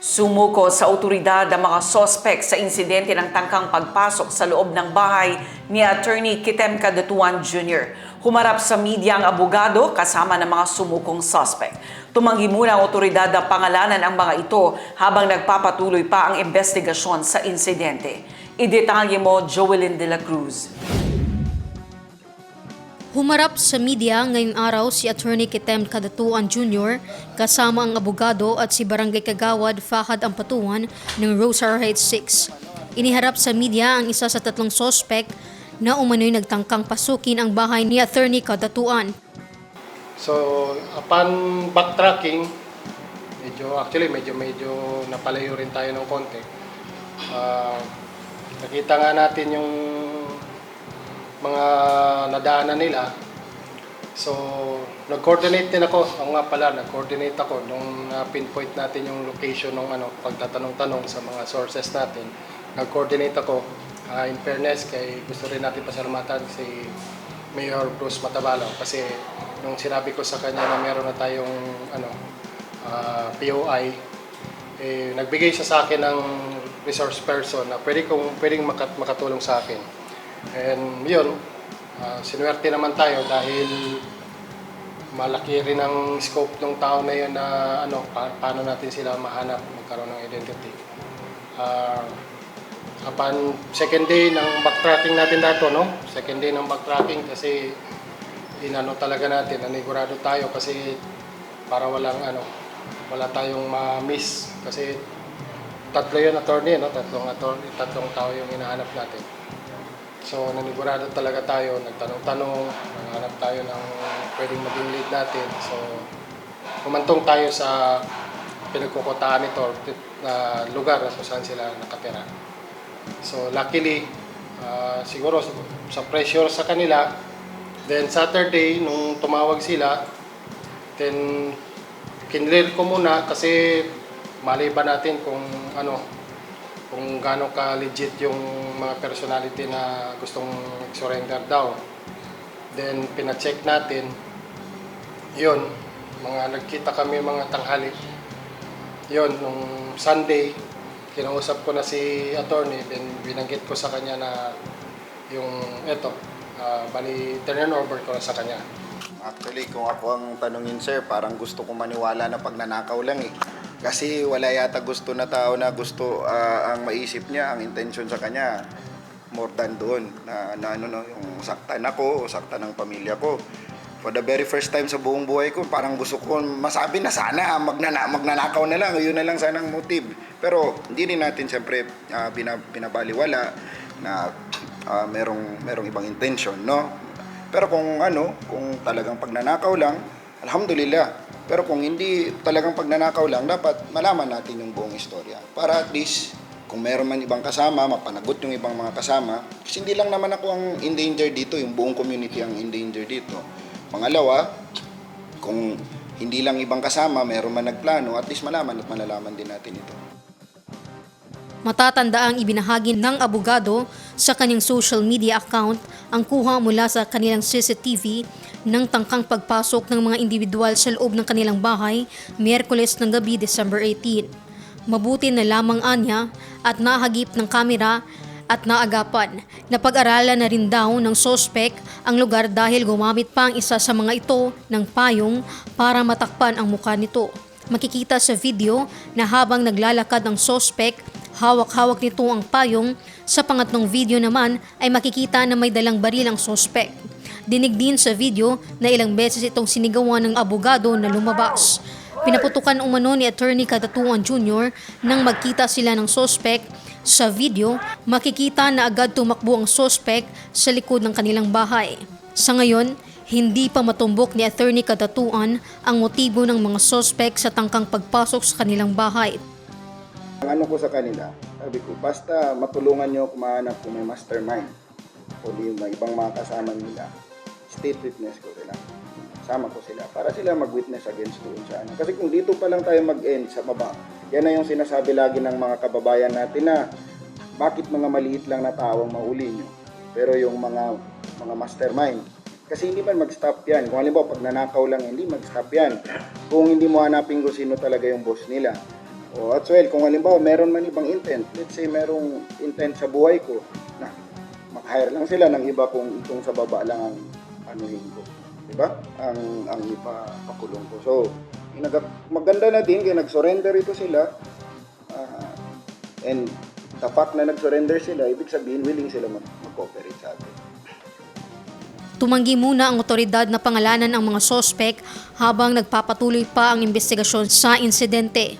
Sumuko sa otoridad ang mga sospek sa insidente ng tangkang pagpasok sa loob ng bahay ni Attorney Kitem Cadatuan Jr. Humarap sa media ang abogado kasama ng mga sumukong sospek. Tumanggi muna ang otoridad na pangalanan ang mga ito habang nagpapatuloy pa ang investigasyon sa insidente. Idetalye mo, Joelyn de la Cruz. Humarap sa media ngayong araw si Attorney Kitem Cadatuan Jr. kasama ang abogado at si Barangay Kagawad Fahad Ampatuan ng Rosar Heights 6. Iniharap sa media ang isa sa tatlong sospek na umano'y nagtangkang pasukin ang bahay ni Attorney Cadatuan. So, upon backtracking, medyo napalayo rin tayo ng konti. Nakita nga natin yung mga nadaanan nila. So, nag-coordinate din ako. Nag-coordinate ako nung pinpoint natin yung location ng pagtatanong-tanong sa mga sources natin. Nag-coordinate ako. In fairness, gusto rin natin pasalamatan si Mayor Bruce Matabalo kasi nung sinabi ko sa kanya na meron na tayong POI, nagbigay siya sa akin ng resource person na pwedeng makatulong sa akin. And yun, sinuwerte naman tayo dahil malaki rin ang scope ng tao na yun na paano natin sila mahanap, magkaroon ng identity. Upon second day ng backtracking natin second day ng backtracking kasi talaga natin, nanigurado tayo kasi para wala tayong ma-miss kasi tatlo yun attorney, tatlong tao yung hinahanap natin. So, nanigurado talaga tayo, nagtanong-tanong, nanghanap tayo ng pwedeng maging lead natin. So, humantong tayo sa pinagkukutaan nito na lugar na saan sila nakatira. So, luckily, siguro sa pressure sa kanila, then Saturday, nung tumawag sila, then kinlear ko muna kasi malay ba natin kung gaano ka legit yung mga personality na gustong surrender daw. Then pina-check natin. Yun, nagkita kami mga tanghali. Yun, nung Sunday, kinausap ko na si attorney, then binanggit ko sa kanya na yung bali turn over ko na sa kanya. Actually, kung ako ang tanungin sir, parang gusto ko maniwala na pagnanakaw lang eh. Kasi wala yata gusto na tao na gusto ang maisip niya, ang intention sa kanya more than doon na yung saktan ako o saktan ng pamilya ko. For the very first time sa buong buhay ko, parang gusto ko masabi na sana magnanakaw na lang, yun na lang sana ang motive. Pero hindi rin natin siyempre binabaliwala na merong ibang intention, no? Pero kung talagang pagnanakaw lang, alhamdulillah. Pero kung hindi talagang pagnanakaw lang, dapat malaman natin yung buong istorya. Para at least, kung meron man ibang kasama, mapanagot yung ibang mga kasama. Kasi hindi lang naman ako ang in danger dito, yung buong community ang in danger dito. Pangalawa, kung hindi lang ibang kasama, meron man nagplano, at least malaman at malalaman din natin ito. Matatandaang ibinahagi ng abogado sa kanyang social media account ang kuha mula sa kanilang CCTV ng tangkang pagpasok ng mga individual sa loob ng kanilang bahay Miyerkules ng gabi, December 18. Mabuti na lamang anya at nahagip ng kamera at naagapan na pag-aralan na rin daw ng sospek ang lugar dahil gumamit pa ang isa sa mga ito ng payong para matakpan ang mukha nito. Makikita sa video na habang naglalakad ang sospek, hawak-hawak nito ang payong. Sa pangatlong video naman ay makikita na may dalang baril ang sospek. Dinig din sa video na ilang beses itong sinigawan ng abogado na lumabas. Pinaputukan umano ni Attorney Cadatuan Jr. nang magkita sila ng sospek. Sa video, makikita na agad tumakbo ang sospek sa likod ng kanilang bahay. Sa ngayon, hindi pa matumbok ni Attorney Cadatuan ang motibo ng mga sospek sa tangkang pagpasok sa kanilang bahay. Ang ko sa kanila, sabi ko, basta matulungan nyo kung mahanap kung may mastermind o yung ibang mga kasama nila, state witness ko sila. Sama ko sila para sila mag-witness against doon sa Kasi kung dito pa lang tayo mag-end sa baba, yan na yung sinasabi lagi ng mga kababayan natin na bakit mga maliit lang na tao ang mahuli nyo. Pero yung mga mastermind, kasi hindi man mag-stop yan. Kung halimbawa, pag nanakaw lang, hindi mag-stop yan. Kung hindi mo hanapin kung sino talaga yung boss nila. O at well, kung halimbawa meron man ibang intent, let's say merong intent sa buhay ko na mag-hire lang sila ng iba kung itong sa baba lang ang anuhin ko. Diba? Ang ipapakulong ko. So, maganda na din kaya nag-surrender ito sila. And the fact na nag-surrender sila, ibig sabihin willing sila mag-cooperate sa atin. Tumanggi muna ang otoridad na pangalanan ang mga sospek habang nagpapatuloy pa ang investigasyon sa insidente.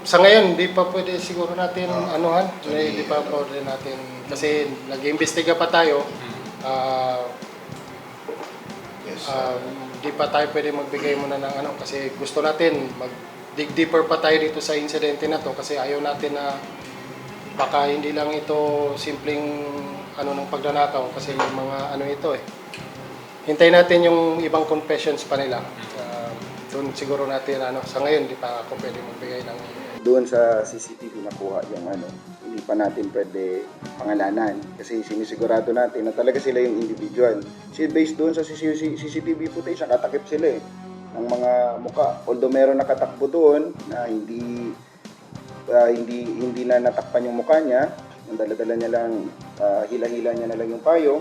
Sa ngayon, di pa pwede siguro natin anuhan. Hindi pa pwede natin kasi nag-iimbestiga pa tayo. Di pa tayo pwede magbigay muna ng ano kasi gusto natin mag-dig deeper pa tayo dito sa insidente na to kasi ayaw natin na baka hindi lang ito simpleng ano ng pagnanakaw kasi may mga ano ito eh. Hintayin natin yung ibang confessions pa nila. Doon siguro natin sa ngayon di pa ako pwede magbigay ng Doon sa CCTV nakuha yung hindi pa natin pwede pangalanan kasi sinisigurado natin na talaga sila yung individual. Based doon sa CCTV footage, nakatakip sila ng mga muka. Although meron nakatakbo doon na hindi na natakpan yung mukha niya, ang dala-dala niya lang, hila-hila niya na lang yung payong,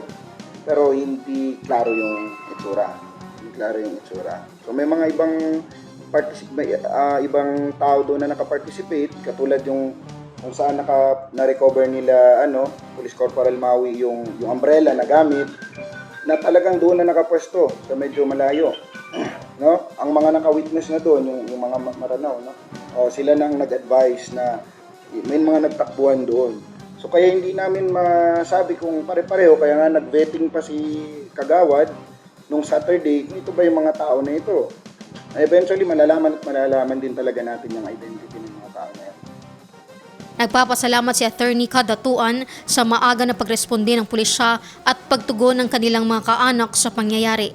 pero hindi klaro yung itsura. So may mga ibang tao doon na nakaparticipate, katulad yung kung saan na-recover nila Police Corporal Maui yung umbrella na gamit na talagang doon na nakapwesto sa medyo malayo. No? Ang mga naka-witness na doon, yung mga maranaw, sila nang nag-advise na may mga nagtakbuhan doon. So kaya hindi namin masabi kung pare-pareho, kaya nga nag-vetting pa si Kagawad nung Saturday, ito ba yung mga tao na ito? Eventually, malalaman din talaga natin yung identity ng mga tao na yan. Nagpapasalamat si Attorney Kadatuan sa maaga na pagresponde ng pulisya at pagtugon ng kanilang mga kaanak sa pangyayari.